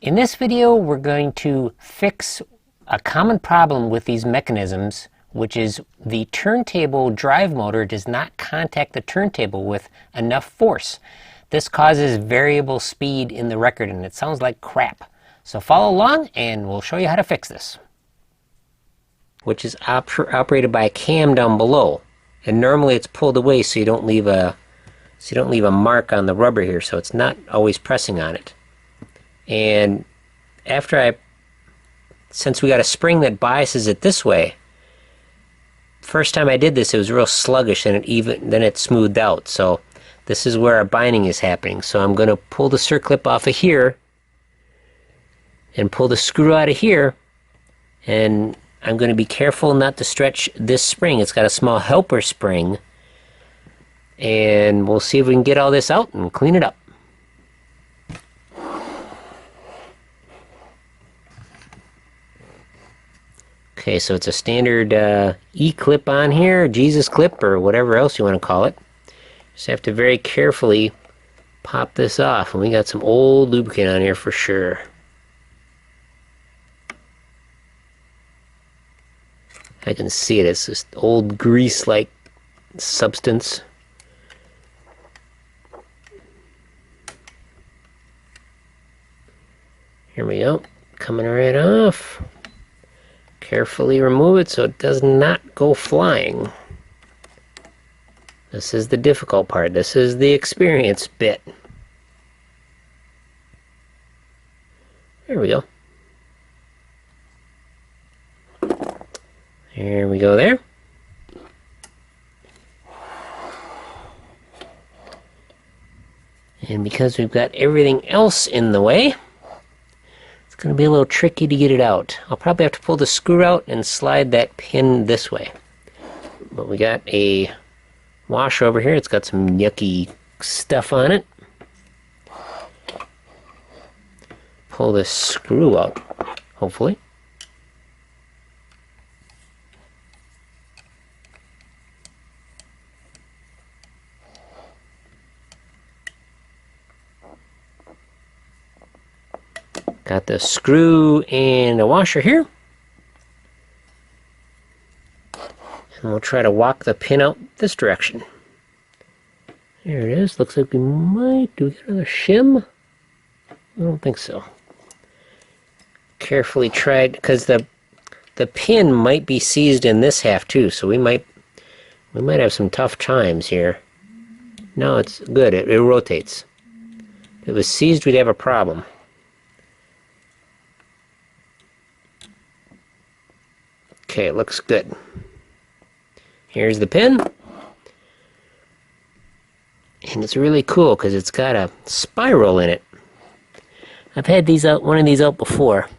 In this video, we're going to fix a common problem with these mechanisms, which is the turntable drive motor does not contact the turntable with enough force. This causes variable speed in the record, and it sounds like crap. So follow along and we'll show you how to fix this. Which is operated by a cam down below. And normally it's pulled away so you don't leave a mark on the rubber here, so it's not always pressing on it. And since we got a spring that biases it this way, first time I did this it was real sluggish, and then it smoothed out. So this is where our binding is happening. So I'm going to pull the circlip off of here and pull the screw out of here, and I'm going to be careful not to stretch this spring. It's got a small helper spring, and we'll see if we can get all this out and clean it up. Okay, so it's a standard E-clip on here, Jesus clip, or whatever else you want to call it. Just have to very carefully pop this off, and we got some old lubricant on here for sure. I can see it, it's this old grease-like substance. Here we go, coming right off. Carefully remove it so it does not go flying. This is the difficult part. This is the experience bit. There we go. Here we go there. And because we've got everything else in the way, it's going to be a little tricky to get it out. I'll probably have to pull the screw out and slide that pin this way. But we got a washer over here. It's got some yucky stuff on it. Pull this screw out, hopefully. Got the screw and a washer here. And we'll try to walk the pin out this direction. There it is. Looks like we might. Do we get another shim? I don't think so. Carefully tried, because the pin might be seized in this half too, so we might have some tough times here. No, it's good. It rotates. If it was seized, we'd have a problem. Okay, it looks good. Here's the pin. And it's really cool because it's got a spiral in it. I've had one of these out before.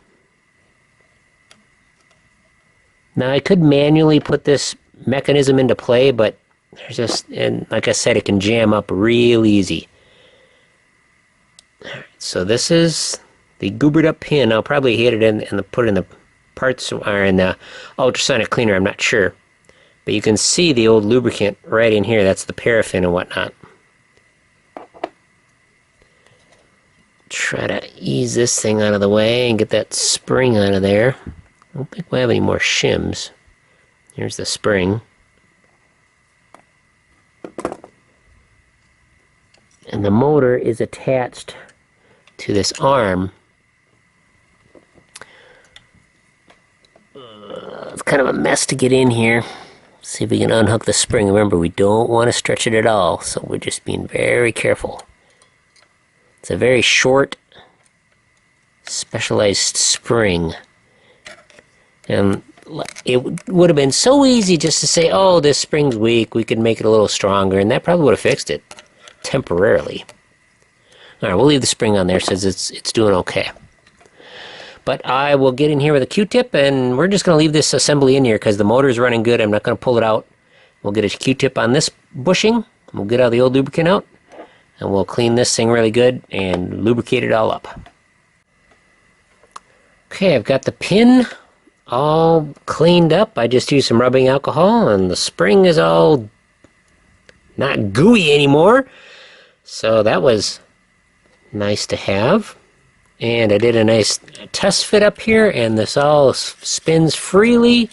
Now I could manually put this mechanism into play, but and like I said, it can jam up real easy. Alright, so this is the goobered up pin. I'll probably hit it in and put it in the parts are in the ultrasonic cleaner, I'm not sure. But you can see the old lubricant right in here. That's the paraffin and whatnot. Try to ease this thing out of the way and get that spring out of there. I don't think we have any more shims. Here's the spring. And the motor is attached to this arm. It's kind of a mess to get in here. See if we can unhook the spring. Remember, we don't want to stretch it at all, so we're just being very careful. It's a very short, specialized spring. And it would have been so easy just to say, oh, this spring's weak, we could make it a little stronger, and that probably would have fixed it temporarily. Alright, we'll leave the spring on there since it's doing okay. But I will get in here with a Q-tip, and we're just going to leave this assembly in here because the motor's running good. I'm not going to pull it out. We'll get a Q-tip on this bushing. We'll get all the old lubricant out, and we'll clean this thing really good and lubricate it all up. Okay, I've got the pin all cleaned up. I just used some rubbing alcohol, and the spring is all not gooey anymore. So that was nice to have. And I did a nice test fit up here, and this all spins freely.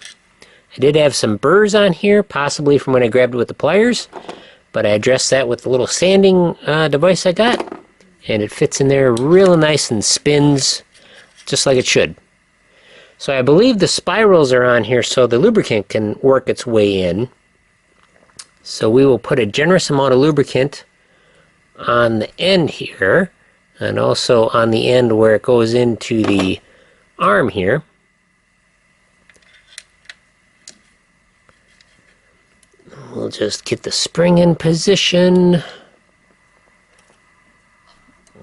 I did have some burrs on here, possibly from when I grabbed it with the pliers, but I addressed that with the little sanding device I got, and it fits in there real nice and spins just like it should. So I believe the spirals are on here so the lubricant can work its way in. So we will put a generous amount of lubricant on the end here, and also on the end where it goes into the arm here. We'll just get the spring in position.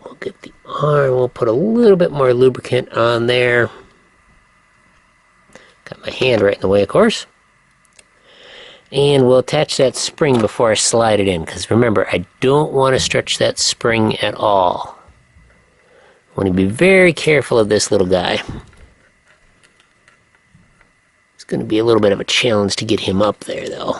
We'll get the arm, we'll put a little bit more lubricant on there. Got my hand right in the way, of course. And we'll attach that spring before I slide it in, because remember, I don't want to stretch that spring at all. I want to be very careful of this little guy. It's going to be a little bit of a challenge to get him up there, though.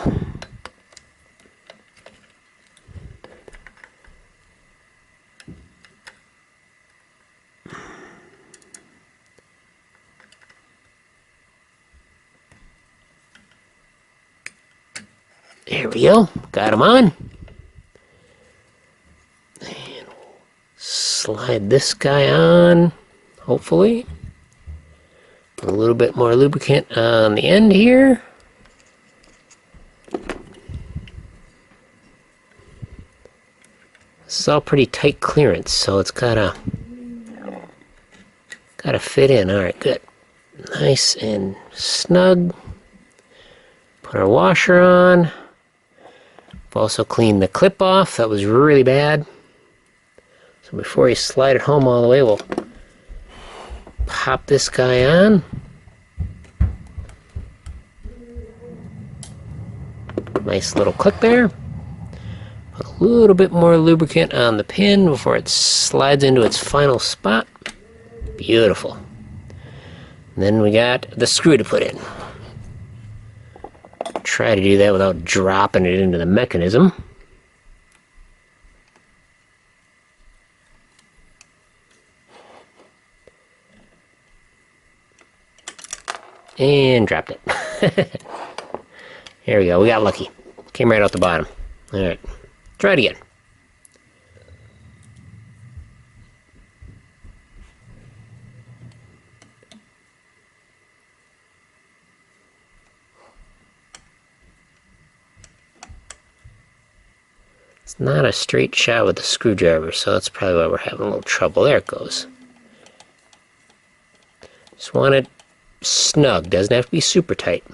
There we go. Got him on. And we'll slide this guy on, hopefully. Put a little bit more lubricant on the end here. This is all pretty tight clearance, so it's gotta fit in. Alright, good. Nice and snug. Put our washer on. I've also cleaned the clip off. That was really bad. So before you slide it home all the way, we'll pop this guy on. Nice little click there. Put a little bit more lubricant on the pin before it slides into its final spot. Beautiful. And then we got the screw to put in. Try to do that without dropping it into the mechanism. And dropped it. Here we go, we got lucky. Came right out the bottom. Alright, try it again. It's not a straight shot with the screwdriver, so that's probably why we're having a little trouble. There it goes. Just want it snug, doesn't have to be super tight.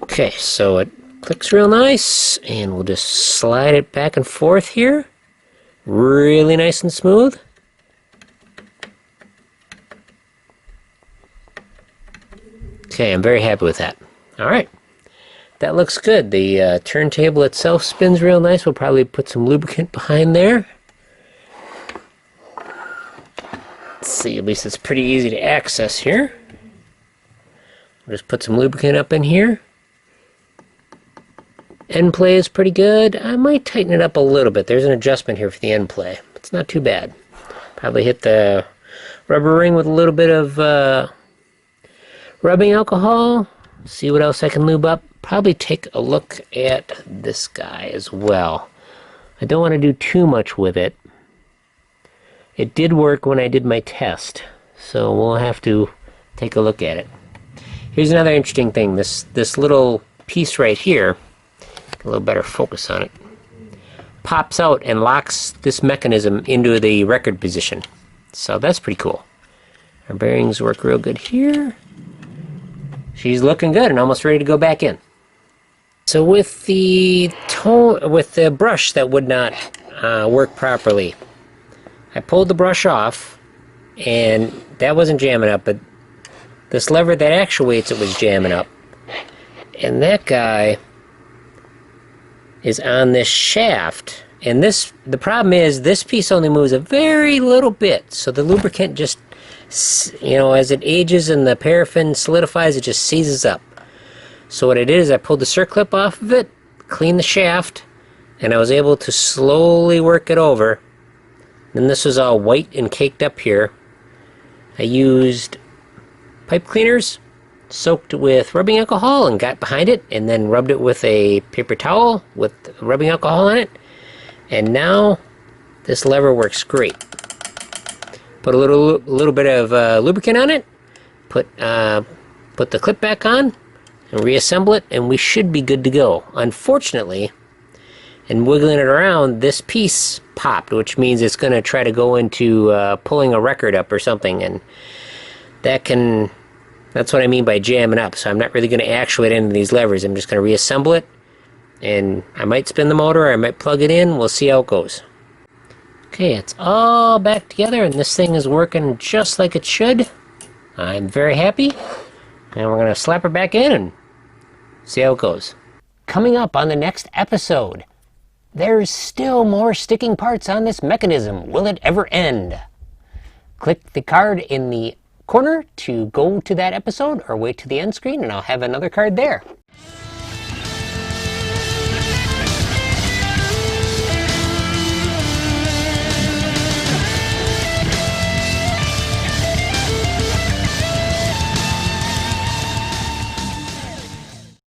Okay, so it clicks real nice, and we'll just slide it back and forth here. Really nice and smooth. Okay, I'm very happy with that. Alright, that looks good. The turntable itself spins real nice. We'll probably put some lubricant behind there. Let's see, at least it's pretty easy to access here. We'll just put some lubricant up in here. End play is pretty good. I might tighten it up a little bit. There's an adjustment here for the end play. It's not too bad. Probably hit the rubber ring with a little bit of rubbing alcohol. See what else I can lube up. Probably take a look at this guy as well. I don't want to do too much with it. It did work when I did my test, so we'll have to take a look at it. Here's another interesting thing. This little piece right here, a little better focus on it, pops out and locks this mechanism into the record position. So that's pretty cool. Our bearings work real good here. She's looking good and almost ready to go back in. So with the brush that would not work properly, I pulled the brush off, and that wasn't jamming up, but this lever that actuates it was jamming up. And that guy is on this shaft, and the problem is this piece only moves a very little bit, so the lubricant just, you know, as it ages and the paraffin solidifies, it just seizes up. So what I did is I pulled the circlip off of it, cleaned the shaft, and I was able to slowly work it over. Then this was all white and caked up here. I used pipe cleaners, soaked with rubbing alcohol and got behind it, and then rubbed it with a paper towel with rubbing alcohol on it. And now this lever works great. Put a little bit of lubricant on it, put the clip back on, and reassemble it, and we should be good to go. Unfortunately, in wiggling it around, this piece popped, which means it's going to try to go into pulling a record up or something, and that's what I mean by jamming up. So I'm not really going to actuate any of these levers. I'm just going to reassemble it, and I might spin the motor, or I might plug it in. We'll see how it goes. Okay, it's all back together, and this thing is working just like it should. I'm very happy, and we're going to slap her back in and see how it goes. Coming up on the next episode, there's still more sticking parts on this mechanism. Will it ever end? Click the card in the corner to go to that episode, or wait to the end screen and I'll have another card there.